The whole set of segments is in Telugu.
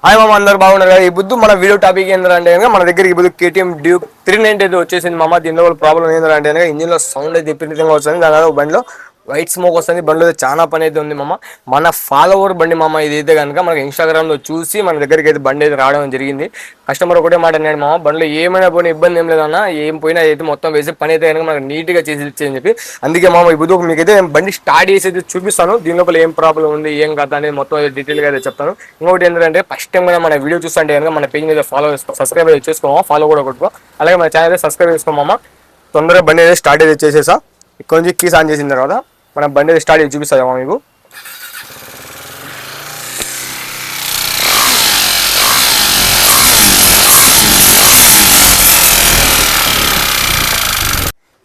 హాయ్ మామ, అందరు బాగున్నారు కదా. ఈ బుద్ధు మన వీడియో టాపిక్ ఏంటంటే మన దగ్గర ఈ బుద్ధు KTM డ్యూక్ 390 అయితే వచ్చేసింది మామ. దీనిలో ప్రాబ్లం ఏంటంటే ఇంజిన్ లో సౌండ్ అయితే విపరీతంగా వస్తుంది. దాని బండిలో వైట్ స్మోక్ వస్తుంది. బండిలో చాలా పని అయితే ఉంది మామ. మన ఫాలోవర్ బండి మామ. ఇదైతే కనుక మనకి ఇన్స్టాగ్రామ్ లో చూసి మన దగ్గరికి అయితే బండి అయితే రావడం జరిగింది. కస్టమర్ ఒకటే మాట అన్నాడు మామ, బండిలో ఏమైనా పోయినా ఇబ్బంది ఏం లేదన్నా, ఏం పోయినా అయితే మొత్తం వేసి పని అయితే కనుక మనకు నీట్ గా చేసి ఇచ్చేయని చెప్పి, అందుకే మామ ఈ బుద్ధు మీకైతే బండి స్టార్ట్ చేసి అయితే చూపిస్తాను. దీని లోపల ఏం ప్రాబ్లం ఉంది, ఏం కథ అనేది మొత్తం డీటెయిల్ గా అయితే చెప్తాను. ఇంకోటి ఏంటంటే ఫస్ట్ టైం కూడా మన వీడియో చూస్తుంటే కనుక మన పేజ్ మీద ఫాలో సబ్స్క్రైబ్ అయితే చేసుకోమా, ఫాలో కూడా కొట్టుకో. అలాగే మన ఛానల్ అయితే సబ్స్క్రైబ్ చేసుకోమా. తొందరగా బండి అయితే స్టార్ట్ అయితే చేసేసా. ఇక్కడ నుంచి కీస్ ఆన్ చేసిన తర్వాత మనం బండి అయితే స్టార్ట్ చేసి చూపిస్తామా మీకు.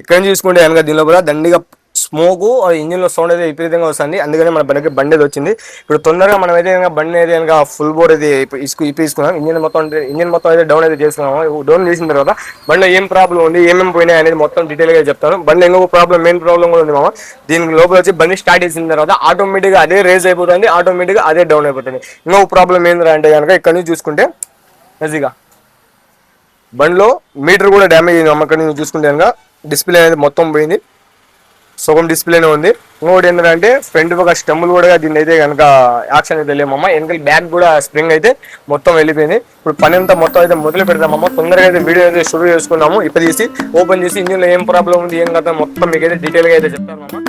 ఇక్కడ చూసుకుంటే కనుక దీనిలో కూడా దండిగా స్మోక్ ఇంజిన్ లో సౌండ్ అయితే విపరీతంగా వస్తుంది. అందుకని మన బండికి బండి అయితే వచ్చింది. ఇప్పుడు తొందరగా మనం అయితే కనుక బండి అయితే కనుక ఫుల్ బోర్ అయితే తీసుకున్నాం. ఇంజిన్ మొత్తం అయితే డౌన్ అయితే చేసుకున్నాము. డౌన్ చేసిన తర్వాత బండిలో ఏం ప్రాబ్లం ఉంది, ఏమేమి పోయినాయి అనేది మొత్తం డీటెయిల్ గా చెప్తాను. బండి ఇంకొక ప్రాబ్లం, మెయిన్ ప్రాబ్లం కూడా ఉంది మామ. దీనికి లోపల వచ్చి బండి స్టార్ట్ చేసిన తర్వాత ఆటోమేటిక్ గా అదే రేజ్ అయిపోతుంది, ఆటోమేటిక్ గా అదే డౌన్ అయిపోతుంది. ఇంకొక ప్రాబ్లం ఏంటంటే కనుక ఇక్కడ నుంచి చూసుకుంటే ఈజీగా బండిలో మీటర్ కూడా డ్యామేజ్ అయింది. అక్కడ నుంచి చూసుకుంటే కనుక డిస్ప్లే అనేది మొత్తం పోయింది, సగం డిస్ప్లేనే ఉంది. ఇంకోటి ఏంటంటే ఫ్రంట్ ఒక స్టెమ్లు కూడా దీన్ని అయితే కనుక యాక్షన్ అయితే లేమమ్మ. వెనకాల బ్యాక్ కూడా స్ప్రింగ్ అయితే మొత్తం వెళ్ళిపోయింది. ఇప్పుడు పని అంతా మొత్తం అయితే మొదలు పెడతామమ్మ. తొందరగా అయితే వీడియో అయితే షురూ చేసుకున్నాము. ఇప్పుడు తీసి ఓపెన్ చేసి ఇంజిన్ లో ఏం ప్రాబ్లం ఉంది, ఏం కదా మొత్తం మీకు అయితే డీటెయిల్ గా అయితే చెప్తాను అమ్మ.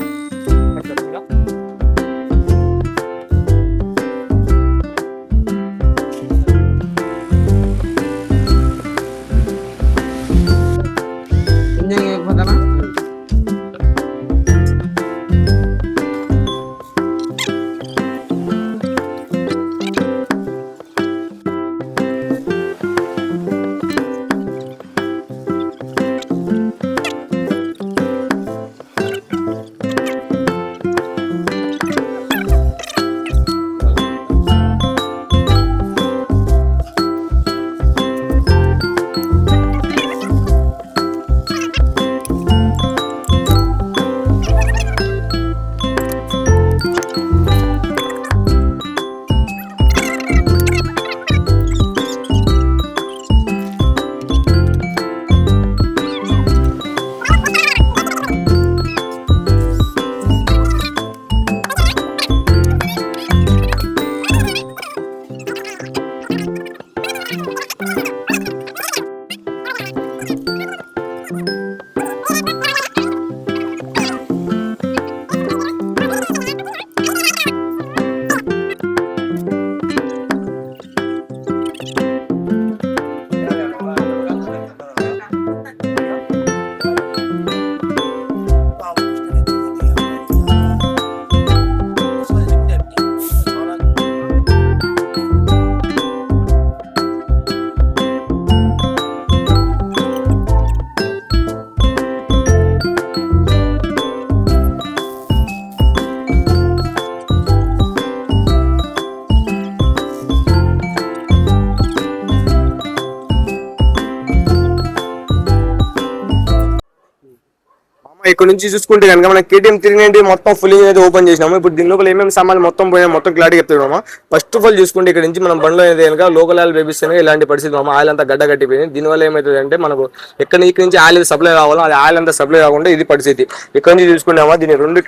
ఇక్కడ నుంచి చూసుకుంటే కనుక మనం KTM 390 మొత్తం ఫుల్ అయితే ఓపెన్ చేసినాము. ఇప్పుడు దీని లోపల ఏమేమి సామాన్లు మొత్తం పోయినా మొత్తం క్లారిటీ చెప్తున్నామా. ఫస్ట్ ఆఫ్ ఆల్ చూసుకుంటే ఇక్కడ నుంచి మనం బండ్లో అయితే కనుక లోకల్ ఆయిల్ వేపిస్తేనే ఇలాంటి పరిస్థితి మామ. ఆయిల్ అంతా గడ్డ కట్టిపోయింది. దీనివల్ల ఏమవుతుంది అంటే మనకు ఇక్కడ నుంచి ఆయిల్ సప్లై కావాలో అది ఆయిల్ అంతా సప్లై కాకుండా ఇది పరిస్థితి. ఇక్కడ నుంచి చూసుకుంటామా దీని రెండు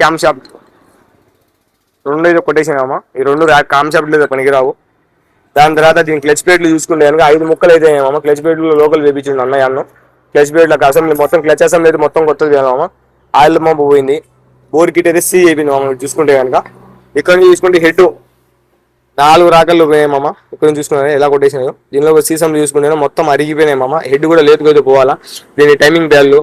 అయితే కొట్టేసినామా. ఈ రెండు క్యామ్ షాప్లు పనికిరావు. దాని తర్వాత దీని క్లచ్ ప్లేట్లు చూసుకుంటే కనుక 5 ముక్కలు అయితే మామ. క్లచ్ ప్లేట్లు లోకల్ వేపించింది అన్నయ్య అన్నం. క్లచ్ ప్లేట్లకు అసెంబ్లీ మొత్తం క్లచ్ అసెంబ్లీ అయితే మొత్తం కొత్తది కదా. ఆయిల్ పంపు పోయింది. బోర్ కిట్ అయితే అయిపోయింది మామ చూసుకుంటే కనుక. ఇక్కడ నుంచి చూసుకుంటే హెడ్ 4 రాకల్లో పోయాయి మామ. ఇక్కడ నుంచి చూసుకున్నాను ఎలా కొట్టేసినాయో. దీనిలో సీసంలు చూసుకుంటే మొత్తం అరిగిపోయినాయి మామ. హెడ్ కూడా లేతుకైతే పోవాలా. దీని టైమింగ్ బ్యాళ్ళు,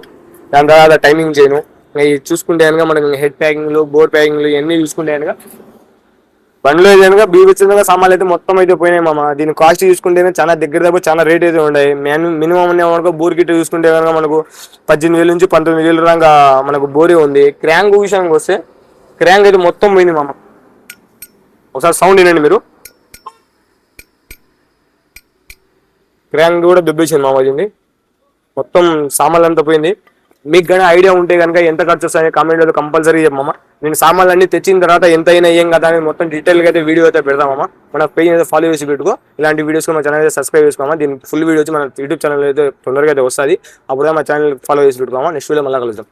దాని తర్వాత టైమింగ్ చేయను. ఇవి చూసుకుంటే కనుక మనకి హెడ్ ప్యాకింగ్లు, బోర్ ప్యాకింగ్లు ఇవన్నీ చూసుకుంటే కనుక బండ్లో ఏదైనా బీభత్సంగా సామాన్లు అయితే మొత్తం అయితే పోయినాయి మామ. దీని కాస్ట్ చూసుకుంటే చాలా దగ్గర చాలా రేట్ అయితే ఉన్నాయి. మినిమం మనకు బోర్ కిట్ చూసుకుంటే కనుక మనకు 18,000 నుంచి 19,000 దాకా మనకు బోరే ఉంది. క్రాంక్ విషయానికి వస్తే క్రాంక్ అయితే మొత్తం పోయింది మామ. ఒకసారి సౌండ్ వినండి మీరు. క్రాంక్ కూడా దుబ్బేసింది మామ. దీన్ని మొత్తం సామాన్లు అంతా పోయింది. మీకు కానీ ఐడియా ఉంటే కనుక ఎంత ఖర్చు వస్తాయో కామెంట్ లో కంపల్సరీ చెప్పమా. నేను సామాన్లు అన్ని తెచ్చిన తర్వాత ఎంత అయినా ఏం కదా అని మొత్తం డీటెయిల్గా అయితే వీడియో అయితే పెడదామమ్మా. మన పేజ్ అయితే ఫాలో చేసి పెట్టుకో. ఇలాంటి వీడియోస్ మన ఛానల్ అయితే సబ్స్క్రైబ్ చేసుకోమా. దీని ఫుల్ వీడియో వచ్చి మన యూట్యూబ్ ఛానల్ అయితే తొందరగా అయితే వస్తుంది. అప్పుడు మా ఛానల్ ఫాలో చేసి పెట్టుకోమా. నెక్స్ట్ వీడియో మళ్ళీ కలుద్దాం.